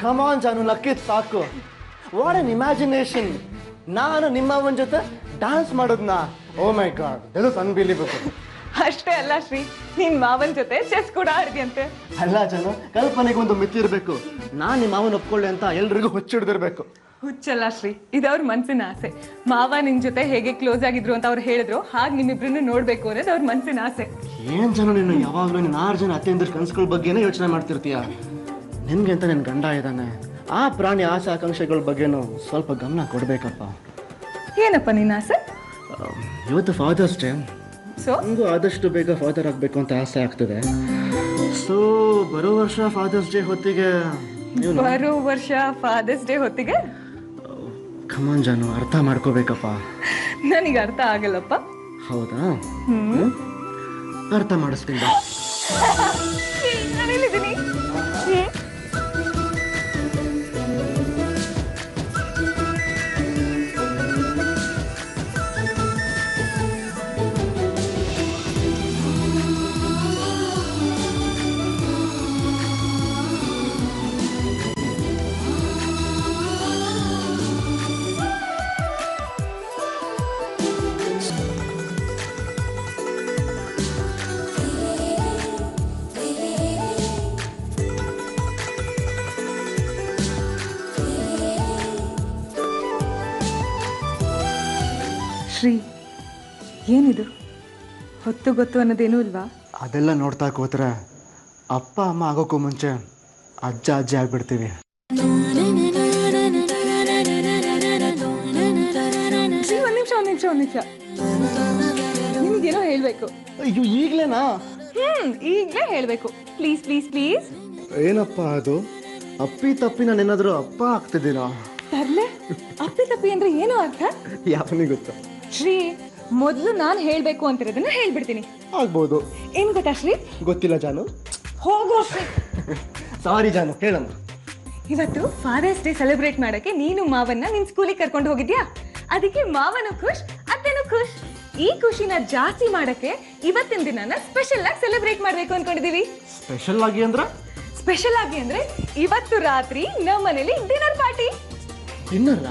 Come on ಜಾನು, ಲಕ್ಕಿತ್ ಸಾಕು. What an imagination. ನಾನು ನಿಮ್ಮವನ ಜೊತೆ ಡ್ಯಾನ್ಸ್ ಮಾಡೋದ್ನ, oh my God, that is unbelievable. ಅಷ್ಟೇ ಅಲ್ಲ ಶ್ರೀ, ನಿನ್ ಮಾವನ್ ಜೊತೆ ಚೆಸ್ ಕೂಡ ಆಡ್ದಿಯಂತೆ. ಅಲ್ಲ ಜಾನು, ಕಲ್ಪನೆಗೆ ಒಂದು ಮಿತಿರ್ಬೇಕು. ನಾನ್ ನಿಮ್ಮ ಮಾವನ್ ಒಪ್ಕೊಳ್ಳಿ ಅಂತ ಎಲ್ರಿಗೂ ಹುಚ್ಚಿಡ್ದಿರ್ಬೇಕು. ಹುಚ್ಚಲ್ಲ ಶ್ರೀ, ಇದವ್ರ ಮನ್ಸಿನ ಆಸೆ. ಮಾವ ನಿನ್ ಜೊತೆ ಹೇಗೆ ಕ್ಲೋಸ್ ಆಗಿದ್ರು ಅಂತ ಅವ್ರು ಹೇಳಿದ್ರು, ಹಾಗೆ ನಿಮ್ಮಿಬ್ರನ್ನು ನೋಡ್ಬೇಕು ಅನ್ನೋದು ಅವ್ರ ಮನ್ಸಿನ ಆಸೆ. ಏನ್ ಜನ ನೀನು ಯಾವಾಗ್ಲೂ ನಿನ್ನ 6 ಜನ ಅತ್ತೆಂದ್ರ ಕನ್ಸುಗಳ ಬಗ್ಗೆನೇ ಯೋಚನೆ ಮಾಡ್ತಿರ್ತೀಯ. ನಿನ್ಗೆ ಅಂತ ನಿನ್ ಗಂಡ ಇದ್ದಾನೆ, ಆ ಪ್ರಾಣಿ ಆಸೆ ಆಕಾಂಕ್ಷೆಗಳ ಬಗ್ಗೆನೂ ಸ್ವಲ್ಪ ಗಮನ ಕೊಡ್ಬೇಕಪ್ಪ. ಏನಪ್ಪ ನಿನ್ನ ಆಸೆ? ಇವತ್ತು ಫಾದರ್ಸ್ ಡೇ. ಸೊ ನನಗೂ ಆದಷ್ಟು ಬೇಗ ಫಾದರ್ ಆಗಬೇಕು ಅಂತ ಆಸೆ ಆಗ್ತದೆ. ಸೊ ಬರೋ ವರ್ಷ ಫಾದರ್ಸ್ ಡೇ ಹೊತ್ತಿಗೆ ಬರೋ ವರ್ಷ ಫಾದರ್ಸ್ ಡೇ ಹೊತ್ತಿಗೆ ಕಮಾನ್ ಜಾನು, ಅರ್ಥ ಮಾಡ್ಕೋಬೇಕಪ್ಪ. ನನಗೆ ಅರ್ಥ ಆಗಲ್ಲಪ್ಪ. ಹೌದಾ? ಅರ್ಥ ಮಾಡಿಸ್ತೀನಿ. ನಾನು ಹೇಳಿದ್ದೀನಿ. ಶ್ರೀ, ಏನಿದು? ಹೊತ್ತು ಗೊತ್ತು ಅನ್ನೋದೇನೂ ಇಲ್ವಾ? ಅದೆಲ್ಲ ನೋಡ್ತಾ ಕೂತ್ರೆ ಅಪ್ಪ ಅಮ್ಮ ಆಗೋಕ್ಕೂ ಮುಂಚೆ ಅಜ್ಜ ಅಜ್ಜಿ ಆಗ್ಬಿಡ್ತೀವಿ. ಒಂದ್ ನಿಮಿಷ ನಿಮ್ಗೇನೋ ಹೇಳ್ಬೇಕು. ಅಯ್ಯೋ, ಈಗ್ಲೇನಾ? ಈಗಲೇ ಹೇಳ್ಬೇಕು. Please please please. ಏನಪ್ಪ ಅದು? ಅಪ್ಪಿ ತಪ್ಪಿ ನಾನು ಏನಾದ್ರು ಅಪ್ಪ ಆಗ್ತಿದ್ದೀನಾ? ತರ್ಲೆ, ಅಪ್ಪಿ ತಪ್ಪಿ ಅಂದ್ರೆ ಏನೋ ಅರ್ಥ? ಯಾವನಿಗೆ ಗೊತ್ತ? ಶ್ರೀ, ಮೊದ್ಲು ನಾನು ಹೇಳ್ಬೇಕು ಅಂತಿರೋದನ್ನ ಹೇಳ್ಬಿಡ್ತೀನಿ. ಆಗ್ಬೋದು. ಏನ್ ಗೊತ್ತಾ ಶ್ರೀ? ಗೊತ್ತಿಲ್ಲ ಜಾನು. ಹೋಗೋ ಶ್ರೀ. ಸಾರಿ ಜಾನು, ಹೇಳಮ್ಮ. ಇವತ್ತು ಫಾದರ್ಸ್ ಡೇ ಸೆಲೆಬ್ರೇಟ್ ಮಾಡಕ್ಕೆ ನೀನು ಮಾವನ್ನ ನಿನ್ ಸ್ಕೂಲಿಗೆ ಕರ್ಕೊಂಡು ಹೋಗಿದ್ಯಾ. ಅದಕ್ಕೆ ಮಾವನು ಖುಷ್, ಅತ್ತೆನೂ ಖುಷ್. ಈ ಖುಷಿನ ಜಾಸ್ತಿ ಮಾಡಕ್ಕೆ ಇವತ್ತಿನ ದಿನನ ಸ್ಪೆಷಲ್ ಆಗಿ ಸೆಲೆಬ್ರೇಟ್ ಮಾಡ್ಬೇಕು ಅನ್ಕೊಂಡಿದೀವಿ. ಸ್ಪೆಷಲ್ ಆಗಿ ಅಂದ್ರೆ ಇವತ್ತು ರಾತ್ರಿ ನಮ್ಮ ಮನೇಲಿ ಡಿನ್ನರ್ ಪಾರ್ಟಿ. ಡಿನ್ನರ್?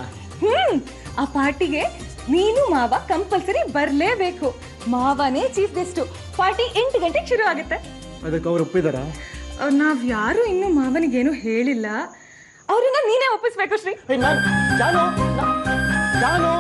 ಆ ಪಾರ್ಟಿಗೆ ನೀನು ಮಾವ ಕಂಪಲ್ಸರಿ ಬರ್ಲೇಬೇಕು. ಮಾವನೇ ಚೀಫ್ ಗೆಸ್ಟ್. ಪಾರ್ಟಿ 8 ಗಂಟೆಗೆ ಶುರು ಆಗುತ್ತೆ. ಅದಕ್ಕೆ ಅವ್ರು ಒಪ್ಪಿದಾರ? ನಾವ್ ಯಾರು ಇನ್ನು ಮಾವನಿಗೇನು ಹೇಳಿಲ್ಲ. ಅವ್ರನ್ನ ನೀನೇ ಒಪ್ಪಿಸ್ಬೇಕು ಶ್ರೀ. ಜಾನು